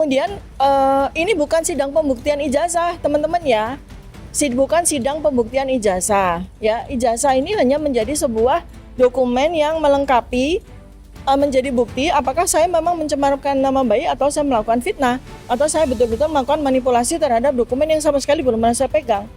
Kemudian ini bukan sidang pembuktian ijazah, teman-teman ya. Bukan sidang pembuktian ijazah. Ya, ijazah ini hanya menjadi sebuah dokumen yang melengkapi menjadi bukti apakah saya memang mencemarkan nama baik atau saya melakukan fitnah atau saya betul-betul melakukan manipulasi terhadap dokumen yang sama sekali belum pernah saya pegang.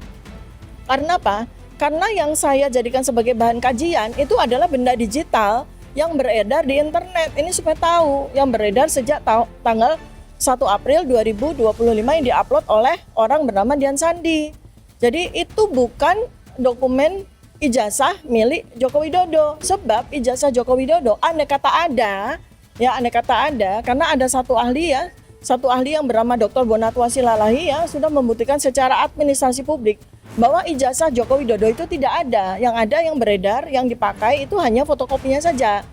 Karena apa? Karena yang saya jadikan sebagai bahan kajian itu adalah benda digital yang beredar di internet. Ini supaya tahu, yang beredar sejak tanggal 1 April 2025 yang diupload oleh orang bernama Dian Sandi. Jadi itu bukan dokumen ijazah milik Joko Widodo. Sebab ijazah Joko Widodo andai kata ada, karena ada satu ahli yang bernama Dr. Bonatwa Silalahi yang sudah membuktikan secara administrasi publik bahwa ijazah Joko Widodo itu tidak ada. Yang ada yang beredar, yang dipakai itu hanya fotokopinya saja.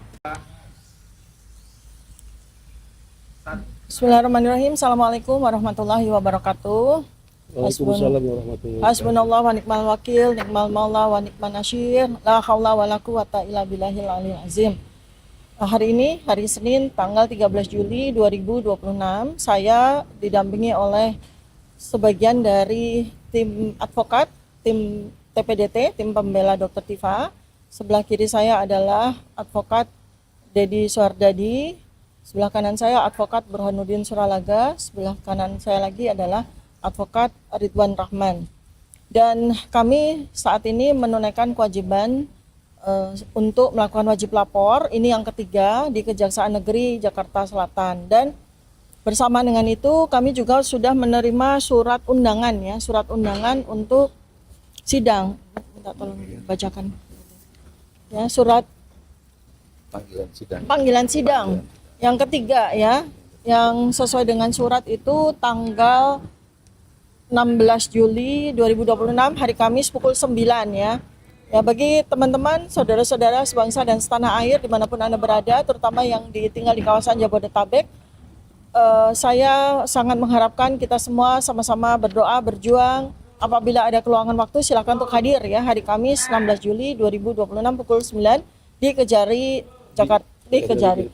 Bismillahirrahmanirrahim. Assalamualaikum warahmatullahi wabarakatuh. Waalaikumsalam warahmatullahi wabarakatuh. Hasbunallah wa ni'mal wakil, ni'mal maula wa ni'man nasyir, la haula wa la quwata illa billahil aliyil azim. Hari ini, hari Senin, tanggal 13 Juli 2026, saya didampingi oleh sebagian dari tim advokat, tim TPDT, tim pembela Dr. Tifa. Sebelah kiri saya adalah advokat Dedi Suardadi, sebelah kanan saya advokat Burhanuddin Suralaga, sebelah kanan saya lagi adalah advokat Ridwan Rahman. Dan kami saat ini menunaikan kewajiban untuk melakukan wajib lapor. Ini yang ketiga di Kejaksaan Negeri Jakarta Selatan. Dan bersama dengan itu kami juga sudah menerima surat undangan untuk sidang. Minta tolong bacakan. Ya, surat panggilan sidang. Yang ketiga ya, yang sesuai dengan surat itu tanggal 16 Juli 2026 hari Kamis pukul 9 ya. Ya, bagi teman-teman, saudara-saudara sebangsa dan setanah air dimanapun Anda berada, terutama yang tinggal di kawasan Jabodetabek, saya sangat mengharapkan kita semua sama-sama berdoa, berjuang. Apabila ada keluangan waktu silakan untuk hadir ya hari Kamis 16 Juli 2026 pukul 9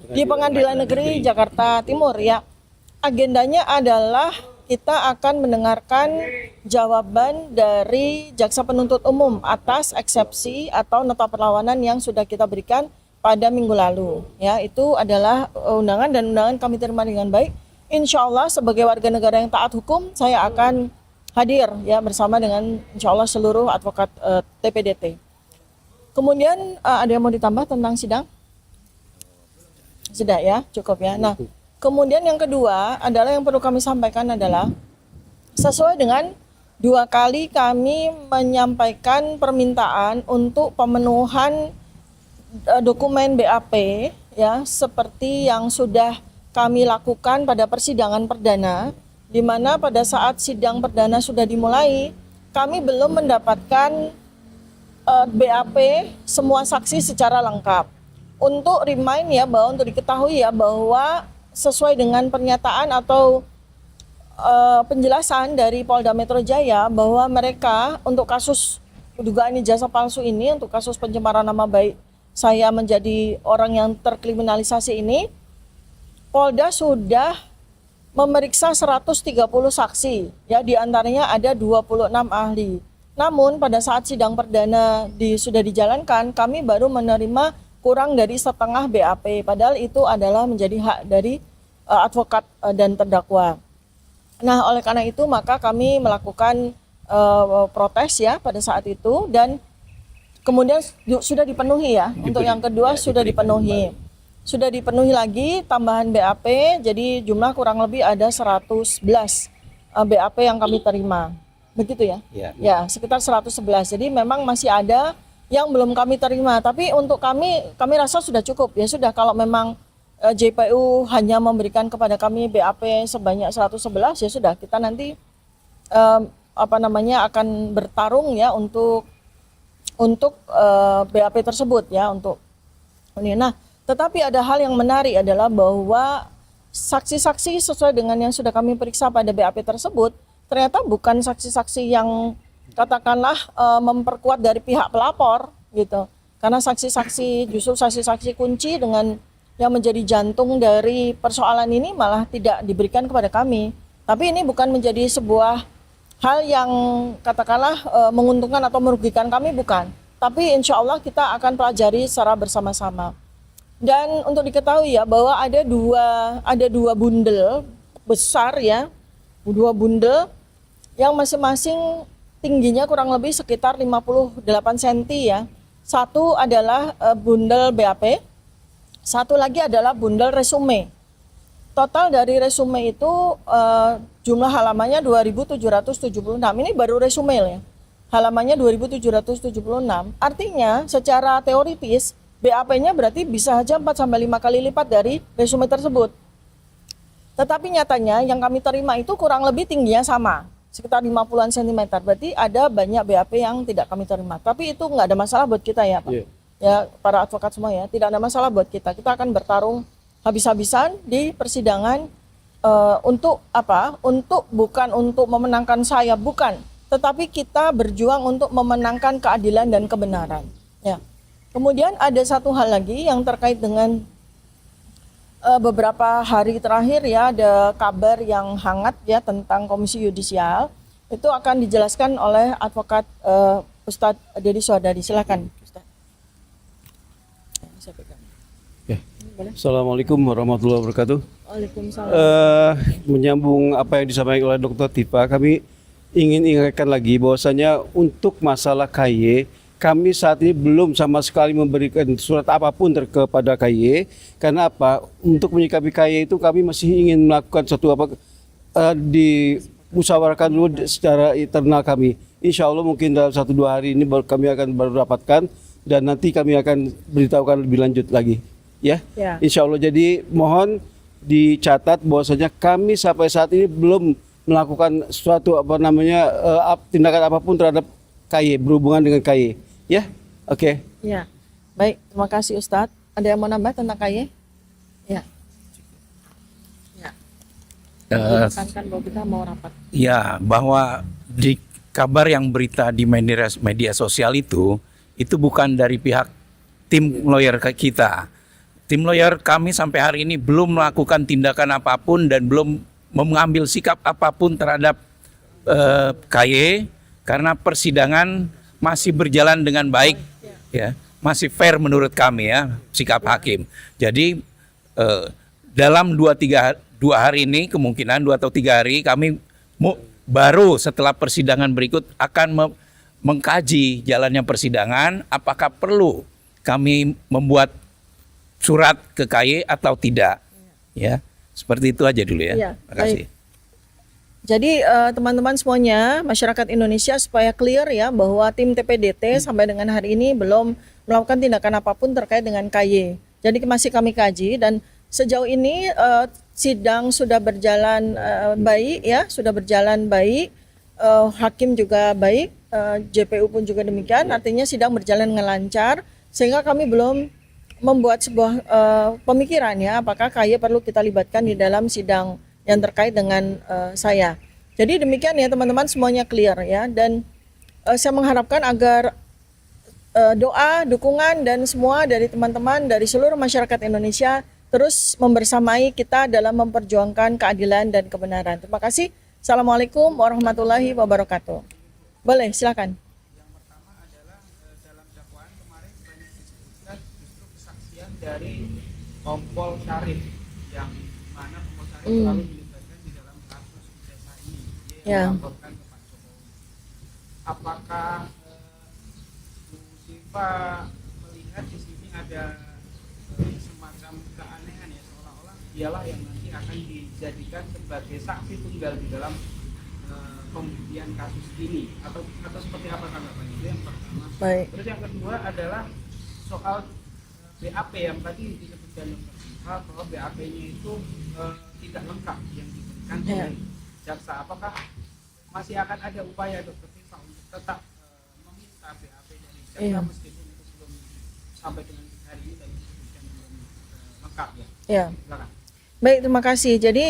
di Pengadilan Negeri Jakarta Timur ya. Agendanya adalah kita akan mendengarkan jawaban dari jaksa penuntut umum atas eksepsi atau nota perlawanan yang sudah kita berikan pada minggu lalu. Ya, itu adalah undangan dan undangan kami terima dengan baik. Insya Allah sebagai warga negara yang taat hukum, saya akan hadir ya bersama dengan insya Allah seluruh advokat TPDT. Kemudian ada yang mau ditambah tentang sidang? Sudah ya, cukup ya. Nah, kemudian yang kedua adalah yang perlu kami sampaikan adalah sesuai dengan 2 kali kami menyampaikan permintaan untuk pemenuhan dokumen BAP ya seperti yang sudah kami lakukan pada persidangan perdana, di mana pada saat sidang perdana sudah dimulai kami belum mendapatkan BAP semua saksi secara lengkap. Untuk remind ya, bahwa untuk diketahui ya bahwa sesuai dengan pernyataan atau penjelasan dari Polda Metro Jaya bahwa mereka untuk kasus dugaan ijazah palsu ini, untuk kasus pencemaran nama baik saya menjadi orang yang terkriminalisasi ini, Polda sudah memeriksa 130 saksi, ya diantaranya ada 26 ahli. Namun pada saat sidang perdana sudah dijalankan, kami baru menerima kurang dari setengah BAP, padahal itu adalah menjadi hak dari advokat dan terdakwa. Nah, oleh karena itu maka kami melakukan protes ya pada saat itu dan kemudian sudah dipenuhi ya. Untuk yang kedua sudah dipenuhi. Sudah dipenuhi lagi tambahan BAP, jadi jumlah kurang lebih ada 111 BAP yang kami terima. Begitu ya? Ya, sekitar 111. Jadi memang masih ada yang belum kami terima, tapi untuk kami rasa sudah cukup. Ya sudah, kalau memang JPU hanya memberikan kepada kami BAP sebanyak 111, ya sudah, kita nanti akan bertarung ya untuk BAP tersebut ya untuk ini. Nah, tetapi ada hal yang menarik adalah bahwa saksi-saksi sesuai dengan yang sudah kami periksa pada BAP tersebut ternyata bukan saksi-saksi yang katakanlah memperkuat dari pihak pelapor gitu. Karena saksi-saksi, justru saksi-saksi kunci dengan yang menjadi jantung dari persoalan ini malah tidak diberikan kepada kami. Tapi ini bukan menjadi sebuah hal yang katakanlah menguntungkan atau merugikan kami, bukan. Tapi insya Allah kita akan pelajari secara bersama-sama. Dan untuk diketahui ya bahwa ada dua bundel besar ya, dua bundel yang masing-masing tingginya kurang lebih sekitar 58 cm ya. Satu adalah bundel BAP, satu lagi adalah bundel resume. Total dari resume itu jumlah halamannya 2776. Ini baru resume ya. Halamannya 2776. Artinya secara teoritis BAP-nya berarti bisa saja 4 sampai 5 kali lipat dari resume tersebut. Tetapi nyatanya yang kami terima itu kurang lebih tingginya sama, sekitar 50-an cm. Berarti ada banyak BAP yang tidak kami terima. Tapi itu nggak ada masalah buat kita ya Pak. Yeah. Ya para advokat semua ya, tidak ada masalah buat kita. Kita akan bertarung habis-habisan di persidangan untuk apa? Bukan untuk memenangkan saya, bukan. Tetapi kita berjuang untuk memenangkan keadilan dan kebenaran. Ya. Kemudian ada satu hal lagi yang terkait dengan beberapa hari terakhir ya, ada kabar yang hangat ya tentang Komisi Yudisial. Itu akan dijelaskan oleh advokat Ustadz Deddy Suhadadi. Silakan Ustadz. Ya. Assalamualaikum warahmatullahi wabarakatuh. Waalaikumsalam. Menyambung apa yang disampaikan oleh Dr. Tifa, kami ingin ingatkan lagi bahwasanya untuk masalah KY, kami saat ini belum sama sekali memberikan surat apapun kepada KY. Karena apa? Untuk menyikapi KY itu kami masih ingin melakukan suatu dimusyawarahkan dulu secara internal kami. Insya Allah mungkin dalam 1-2 hari ini kami akan baru dapatkan dan nanti kami akan beritahukan lebih lanjut lagi. Ya. Insya Allah. Jadi mohon dicatat bahwasanya kami sampai saat ini belum melakukan suatu tindakan apapun terhadap KY, berhubungan dengan KY. Ya, oke. Ya, baik. Terima kasih Ustadz. Ada yang mau nambah tentang KY? Ya. Ya. Kan bahwa kita mau rapat. Ya, bahwa di kabar yang berita di media sosial itu bukan dari pihak tim lawyer kita. Tim lawyer kami sampai hari ini belum melakukan tindakan apapun dan belum mengambil sikap apapun terhadap KY karena persidangan masih berjalan dengan baik, ya, masih fair menurut kami ya sikap hakim. Jadi dalam 2 hari ini kemungkinan 2 atau 3 hari kami baru setelah persidangan berikut akan mengkaji jalannya persidangan, apakah perlu kami membuat surat ke KY atau tidak, ya seperti itu aja dulu ya. Terima kasih. Jadi teman-teman semuanya, masyarakat Indonesia supaya clear ya bahwa tim TPDT sampai dengan hari ini belum melakukan tindakan apapun terkait dengan KY. Jadi masih kami kaji dan sejauh ini sidang sudah berjalan baik ya, sudah berjalan baik. Hakim juga baik, JPU pun juga demikian. Artinya sidang berjalan dengan lancar sehingga kami belum membuat sebuah pemikiran ya apakah KY perlu kita libatkan di dalam sidang yang terkait dengan saya. Jadi demikian ya teman-teman, semuanya clear ya. Dan saya mengharapkan agar doa, dukungan dan semua dari teman-teman dari seluruh masyarakat Indonesia terus membersamai kita dalam memperjuangkan keadilan dan kebenaran. Terima kasih. Assalamualaikum warahmatullahi wabarakatuh. Boleh, silakan. Yang pertama adalah dalam dakwaan kemarin banyak disebutkan justru kesaksian dari Kompol Syarif yang mana Kompol Syarif selalu dilibatkan di dalam kasus desa ini, dia yang melaporkan ke Pak Jokowi. Apakah Bu Siva melihat di sini ada semacam keanehan ya, seolah-olah dialah yang nanti akan dijadikan sebagai saksi tunggal di dalam pembuktian kasus ini atau seperti apa tanggapannya? Itu yang pertama. Baik. Terus yang kedua adalah soal BAP yang tadi disebutkan Dr. Siva bahwa BAP-nya itu tidak lengkap yang diberikan oleh jaksa. Apakah masih akan ada upaya Dr. Siva untuk tetap meminta BAP dari jaksa meskipun itu belum sampai dengan hari ini dan disebutkan belum lengkap ya? Ya. Silakan. Baik, terima kasih. Jadi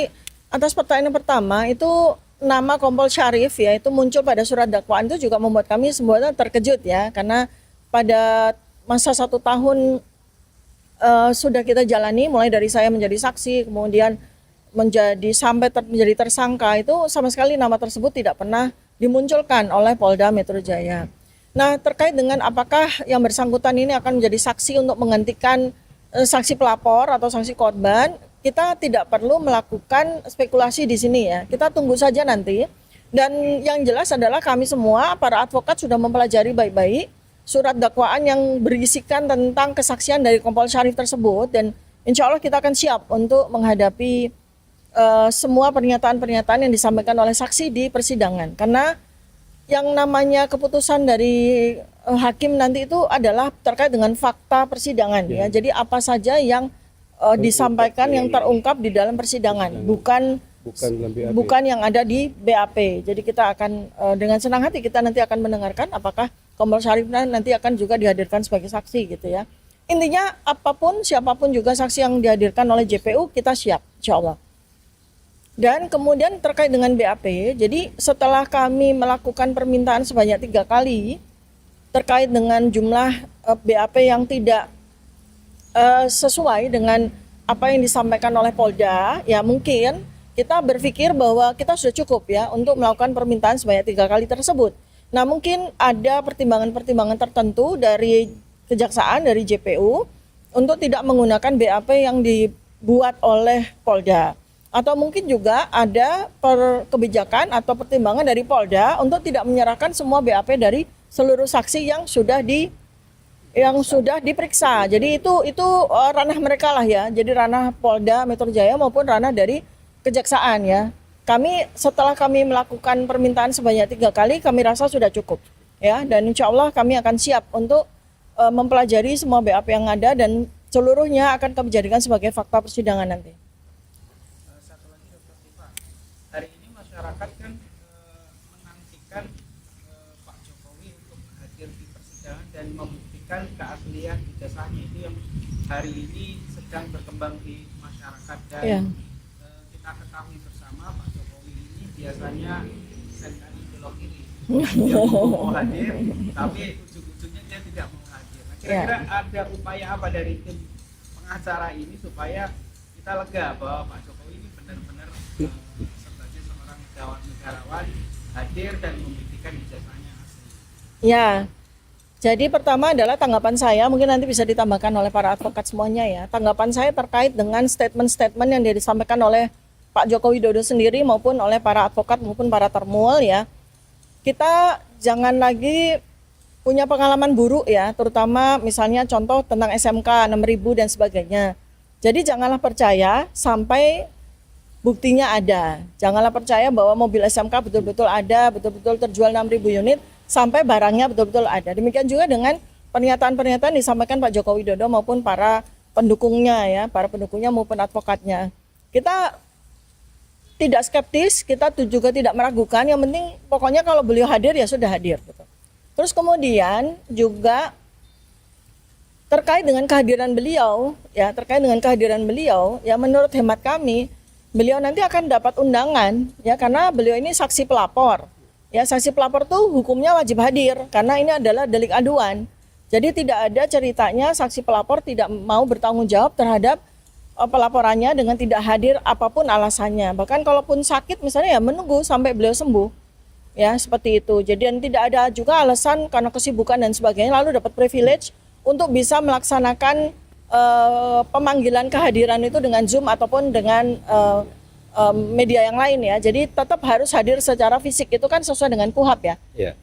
atas pertanyaan pertama itu nama Kompol Syarif ya itu muncul pada surat dakwaan itu juga membuat kami semua terkejut ya, karena pada masa 1 tahun sudah kita jalani, mulai dari saya menjadi saksi, kemudian sampai menjadi tersangka, itu sama sekali nama tersebut tidak pernah dimunculkan oleh Polda Metro Jaya. Nah, terkait dengan apakah yang bersangkutan ini akan menjadi saksi untuk menggantikan saksi pelapor atau saksi korban, kita tidak perlu melakukan spekulasi di sini ya. Kita tunggu saja nanti. Dan yang jelas adalah kami semua, para advokat sudah mempelajari baik-baik surat dakwaan yang berisikan tentang kesaksian dari Kompol Syarif tersebut, dan insya Allah kita akan siap untuk menghadapi semua pernyataan-pernyataan yang disampaikan oleh saksi di persidangan. Karena yang namanya keputusan dari hakim nanti itu adalah terkait dengan fakta persidangan ya. Jadi apa saja yang disampaikan, yang terungkap di dalam persidangan, bukan yang ada di BAP. Jadi kita akan dengan senang hati kita nanti akan mendengarkan apakah Kompol Syarif nanti akan juga dihadirkan sebagai saksi gitu ya. Intinya apapun, siapapun juga saksi yang dihadirkan oleh JPU, kita siap insya Allah. Dan kemudian terkait dengan BAP, jadi setelah kami melakukan permintaan sebanyak 3 kali terkait dengan jumlah BAP yang tidak sesuai dengan apa yang disampaikan oleh Polda, ya mungkin kita berpikir bahwa kita sudah cukup ya untuk melakukan permintaan sebanyak 3 kali tersebut. Nah, mungkin ada pertimbangan-pertimbangan tertentu dari Kejaksaan, dari JPU untuk tidak menggunakan BAP yang dibuat oleh Polda. Atau mungkin juga ada kebijakan atau pertimbangan dari Polda untuk tidak menyerahkan semua BAP dari seluruh saksi yang sudah diperiksa. Jadi itu ranah mereka lah ya. Jadi ranah Polda Metro Jaya maupun ranah dari Kejaksaan ya. Setelah kami melakukan permintaan sebanyak 3 kali, kami rasa sudah cukup ya. Dan insya Allah kami akan siap untuk mempelajari semua BAP yang ada dan seluruhnya akan kami jadikan sebagai fakta persidangan nanti. Hari ini masyarakat kan menantikan Pak Jokowi untuk hadir di persidangan dan membuktikan keaslian ijazahnya, itu yang hari ini sedang berkembang di masyarakat. Dan kita ketahui bersama Pak Jokowi ini biasanya sentani belok kiri, dia mau hadir tapi ujung-ujungnya dia tidak mau hadir. Nah, kira-kira ada upaya apa dari tim pengacara ini supaya kita lega bahwa Pak Jokowi ini benar-benar negarawan hadir dan membuktikan ijazahnya asli. Ya, jadi pertama adalah tanggapan saya, mungkin nanti bisa ditambahkan oleh para advokat semuanya ya. Tanggapan saya terkait dengan statement-statement yang disampaikan oleh Pak Joko Widodo sendiri maupun oleh para advokat maupun para termul ya. Kita jangan lagi punya pengalaman buruk ya, terutama misalnya contoh tentang SMK 6.000 dan sebagainya. Jadi janganlah percaya sampai buktinya ada. Janganlah percaya bahwa mobil SMK betul-betul ada, betul-betul terjual 6.000 unit, sampai barangnya betul-betul ada. Demikian juga dengan pernyataan-pernyataan disampaikan Pak Joko Widodo maupun para pendukungnya ya, para pendukungnya maupun advokatnya. Kita tidak skeptis, kita juga tidak meragukan, yang penting pokoknya kalau beliau hadir ya sudah hadir. Gitu. Terus kemudian juga terkait dengan kehadiran beliau, ya menurut hemat kami, beliau nanti akan dapat undangan ya karena beliau ini saksi pelapor. Ya, saksi pelapor tuh hukumnya wajib hadir karena ini adalah delik aduan. Jadi tidak ada ceritanya saksi pelapor tidak mau bertanggung jawab terhadap pelaporannya dengan tidak hadir apapun alasannya. Bahkan kalaupun sakit misalnya ya menunggu sampai beliau sembuh. Ya, seperti itu. Jadi tidak ada juga alasan karena kesibukan dan sebagainya lalu dapat privilege untuk bisa melaksanakan pemanggilan kehadiran itu dengan Zoom ataupun dengan media yang lain ya. Jadi tetap harus hadir secara fisik, itu kan sesuai dengan KUHP ya.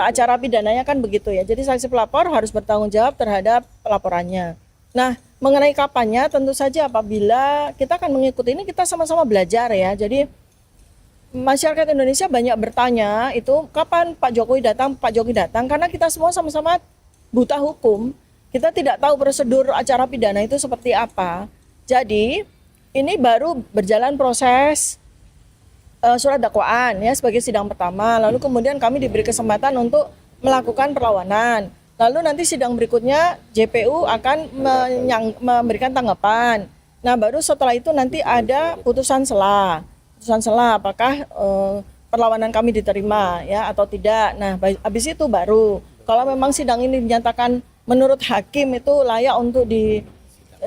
Acara pidananya kan begitu ya. Jadi saksi pelapor harus bertanggung jawab terhadap pelaporannya. Nah, mengenai kapannya tentu saja apabila kita akan mengikuti ini kita sama-sama belajar ya. Jadi masyarakat Indonesia banyak bertanya itu kapan Pak Jokowi datang karena kita semua sama-sama buta hukum. Kita tidak tahu prosedur acara pidana itu seperti apa. Jadi ini baru berjalan proses surat dakwaan ya sebagai sidang pertama. Lalu kemudian kami diberi kesempatan untuk melakukan perlawanan. Lalu nanti sidang berikutnya JPU akan memberikan tanggapan. Nah baru setelah itu nanti ada putusan sela. Putusan sela apakah perlawanan kami diterima ya atau tidak. Nah habis itu baru kalau memang sidang ini dinyatakan menurut hakim itu layak untuk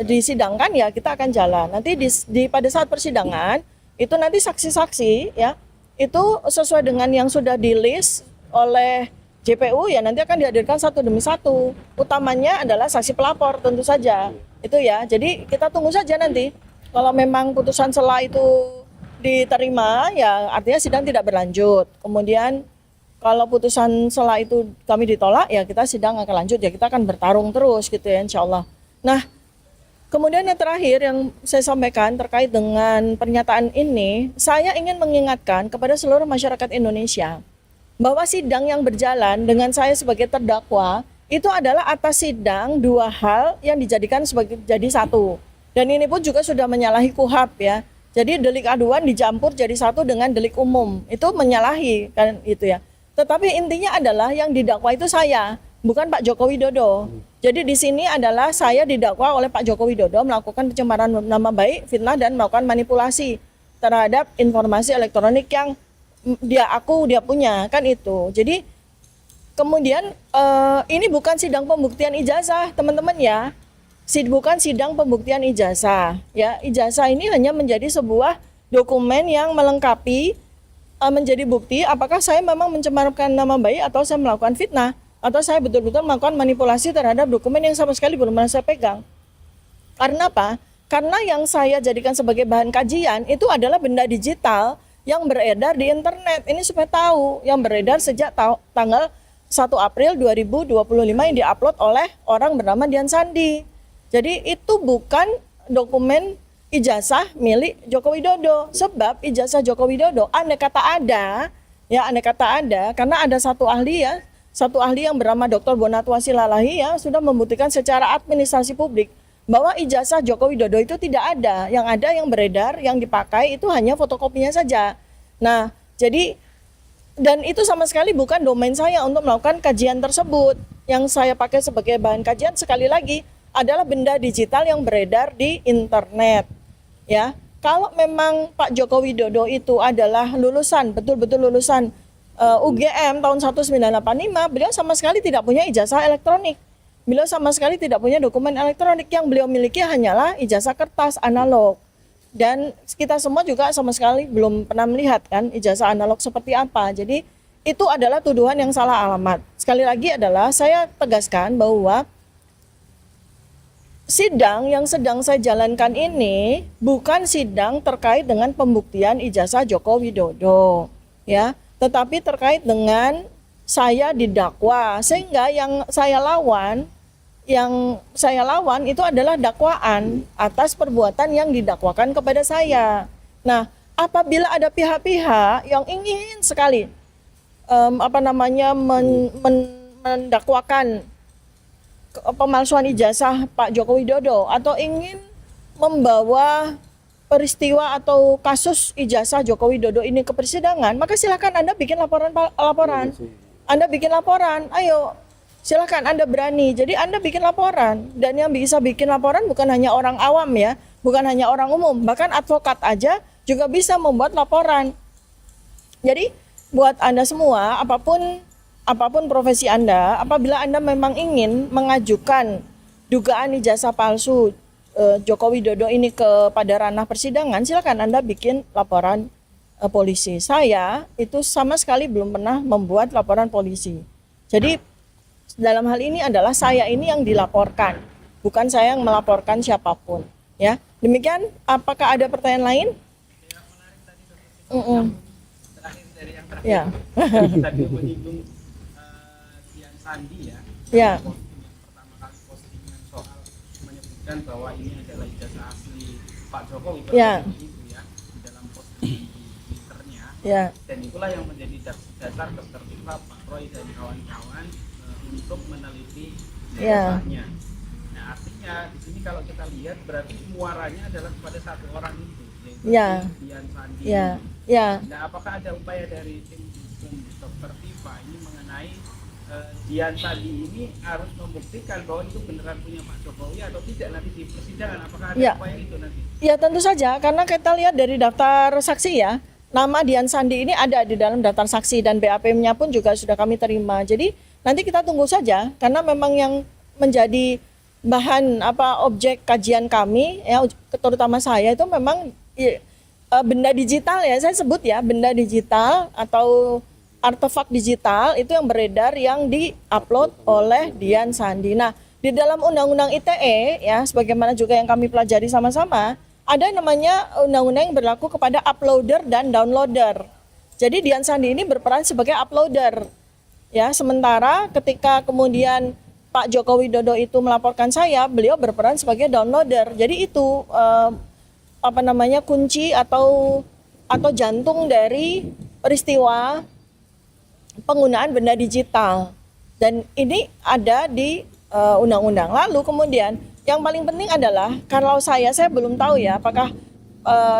disidangkan ya kita akan jalan. Nanti pada saat persidangan itu nanti saksi-saksi ya itu sesuai dengan yang sudah di-list oleh JPU ya nanti akan dihadirkan satu demi satu. Utamanya adalah saksi pelapor tentu saja. Itu ya. Jadi kita tunggu saja nanti. Kalau memang putusan sela itu diterima ya artinya sidang tidak berlanjut. Kemudian kalau putusan sela itu kami ditolak ya kita sidang akan lanjut ya kita akan bertarung terus gitu ya insya Allah. Nah kemudian yang terakhir yang saya sampaikan terkait dengan pernyataan ini, saya ingin mengingatkan kepada seluruh masyarakat Indonesia bahwa sidang yang berjalan dengan saya sebagai terdakwa itu adalah atas sidang dua hal yang dijadikan sebagai jadi satu. Dan ini pun juga sudah menyalahi KUHAP ya. Jadi delik aduan dicampur jadi satu dengan delik umum. Itu menyalahi kan itu ya. Tetapi intinya adalah yang didakwa itu saya, bukan Pak Joko Widodo. Jadi di sini adalah saya didakwa oleh Pak Joko Widodo melakukan pencemaran nama baik, fitnah dan melakukan manipulasi terhadap informasi elektronik yang dia punya kan itu. Jadi kemudian ini bukan sidang pembuktian ijazah teman-teman ya, bukan sidang pembuktian ijazah ya. Ijazah ini hanya menjadi sebuah dokumen yang melengkapi menjadi bukti apakah saya memang mencemarkan nama baik atau saya melakukan fitnah. Atau saya betul-betul melakukan manipulasi terhadap dokumen yang sama sekali belum pernah saya pegang. Karena apa? Karena yang saya jadikan sebagai bahan kajian itu adalah benda digital yang beredar di internet. Ini supaya tahu, yang beredar sejak tanggal 1 April 2025 yang diupload oleh orang bernama Dian Sandi. Jadi itu bukan dokumen ijazah milik Joko Widodo. Sebab ijazah Joko Widodo andai kata ada, karena ada satu ahli yang bernama Dr. Bonatwa Silalahi ya sudah membuktikan secara administrasi publik bahwa ijazah Joko Widodo itu tidak ada. Yang ada yang beredar, yang dipakai itu hanya fotokopinya saja. Nah, jadi dan itu sama sekali bukan domain saya untuk melakukan kajian tersebut. Yang saya pakai sebagai bahan kajian sekali lagi adalah benda digital yang beredar di internet. Ya, kalau memang Pak Joko Widodo itu adalah lulusan, betul-betul lulusan UGM tahun 1985, beliau sama sekali tidak punya ijazah elektronik. Beliau sama sekali tidak punya dokumen elektronik. Yang beliau miliki hanyalah ijazah kertas analog. Dan kita semua juga sama sekali belum pernah melihat kan ijazah analog seperti apa. Jadi itu adalah tuduhan yang salah alamat. Sekali lagi adalah saya tegaskan bahwa sidang yang sedang saya jalankan ini bukan sidang terkait dengan pembuktian ijazah Joko Widodo. Ya. Tetapi terkait dengan saya didakwa, sehingga yang saya lawan itu adalah dakwaan atas perbuatan yang didakwakan kepada saya. Nah, apabila ada pihak-pihak yang ingin sekali mendakwakan pemalsuan ijazah Pak Joko Widodo atau ingin membawa peristiwa atau kasus ijazah Joko Widodo ini ke persidangan, maka silakan Anda bikin laporan. Anda bikin laporan, ayo silakan Anda berani. Jadi Anda bikin laporan, dan yang bisa bikin laporan bukan hanya orang awam ya, bukan hanya orang umum, bahkan advokat aja juga bisa membuat laporan. Jadi buat Anda semua, apapun profesi Anda, apabila Anda memang ingin mengajukan dugaan ijazah palsu Joko Widodo ini kepada ranah persidangan, silakan Anda bikin laporan polisi. Saya itu sama sekali belum pernah membuat laporan polisi. Jadi dalam hal ini adalah saya ini yang dilaporkan, bukan saya yang melaporkan siapapun. Ya, demikian. Apakah ada pertanyaan lain? Terakhir dari yang terakhir. Ya. Tadi menyinggung Dian Sandi ya. Ya. Pertama kali postingan soal menyebutkan bahwa ini adalah ijazah asli Pak Jokowi. Ya. Itu ya di dalam postingan di Twitternya. Ya. Dan itulah yang menjadi dasar ketertiban Pak Roy dan kawan-kawan untuk meneliti ijazahnya. Nah, artinya di sini kalau kita lihat berarti muaranya adalah kepada satu orang itu, yaitu Dian Sandi. Ya. Nah, apakah ada upaya dari tim hukum Dr. Tifa ini mengenai Dian Sandi ini harus membuktikan bahwa itu beneran punya Pak Jokowi atau tidak nanti di persidangan? Apakah ada upaya itu nanti? Ya tentu saja, karena kita lihat dari daftar saksi ya, nama Dian Sandi ini ada di dalam daftar saksi dan BAP-nya pun juga sudah kami terima. Jadi nanti kita tunggu saja, karena memang yang menjadi bahan objek kajian kami ya, terutama saya itu memang benda digital ya, saya sebut ya, benda digital atau artefak digital itu yang beredar yang di-upload oleh Dian Sandi. Nah, di dalam Undang-Undang ITE ya, sebagaimana juga yang kami pelajari sama-sama, ada namanya undang-undang yang berlaku kepada uploader dan downloader. Jadi Dian Sandi ini berperan sebagai uploader. Ya, sementara ketika kemudian Pak Joko Widodo itu melaporkan saya, beliau berperan sebagai downloader. Jadi itu kunci atau jantung dari peristiwa penggunaan benda digital, dan ini ada di undang-undang. Lalu kemudian yang paling penting adalah kalau saya belum tahu ya apakah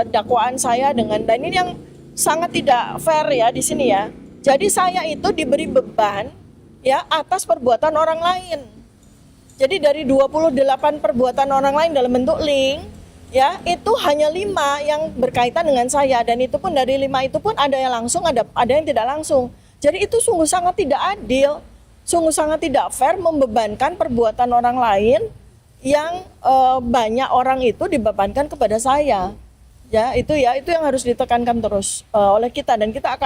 dakwaan saya dan ini yang sangat tidak fair ya di sini ya. Jadi saya itu diberi beban ya atas perbuatan orang lain. Jadi dari 28 perbuatan orang lain dalam bentuk link ya, itu hanya 5 yang berkaitan dengan saya, dan itu pun dari 5 itu pun ada yang langsung, ada yang tidak langsung. Jadi itu sungguh sangat tidak adil, sungguh sangat tidak fair membebankan perbuatan orang lain yang banyak orang itu dibebankan kepada saya. Ya, itu yang harus ditekankan terus oleh kita, dan kita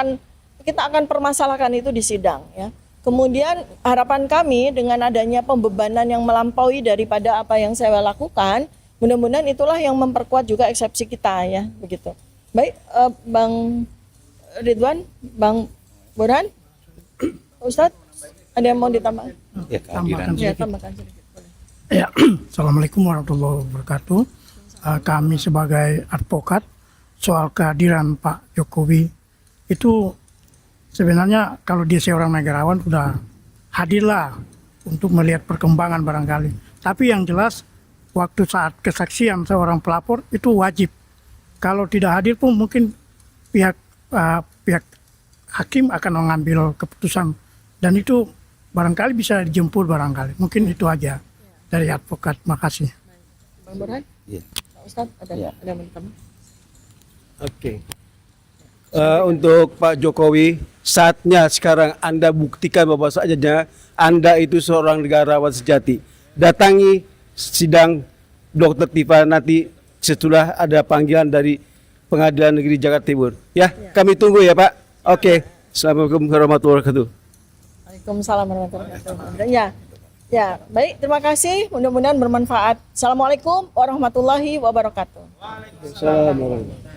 akan permasalahkan itu di sidang ya. Kemudian harapan kami dengan adanya pembebanan yang melampaui daripada apa yang saya lakukan, mudah-mudahan itulah yang memperkuat juga eksepsi kita ya, begitu. Baik, Bang Ridwan, Bang Burhan, Ustadz, ada yang mau ditambah? Ya, kehadiran. Ya, tambahkan sedikit. Ya, Assalamualaikum warahmatullahi wabarakatuh. Kami sebagai advokat soal kehadiran Pak Jokowi itu sebenarnya kalau dia seorang negarawan sudah hadirlah untuk melihat perkembangan barangkali. Tapi yang jelas waktu saat kesaksian seorang pelapor itu wajib. Kalau tidak hadir pun mungkin pihak hakim akan mengambil keputusan, dan itu barangkali bisa dijemput barangkali. Mungkin itu aja dari advokat. Makasih. Bang Burhan? Ya. Ustadz, ada yang mau ditambah? Oke. Untuk Pak Jokowi, saatnya sekarang Anda buktikan bahwasanya Anda itu seorang negarawan sejati. Datangi sidang Dr. Tifa nanti setelah ada panggilan dari Pengadilan Negeri Jakarta Timur. Ya, kami tunggu ya Pak. Oke. Assalamualaikum warahmatullahi wabarakatuh. Waalaikumsalam warahmatullahi wabarakatuh. Ya, baik, terima kasih. Mudah-mudahan bermanfaat. Assalamualaikum warahmatullahi wabarakatuh. Assalamualaikum.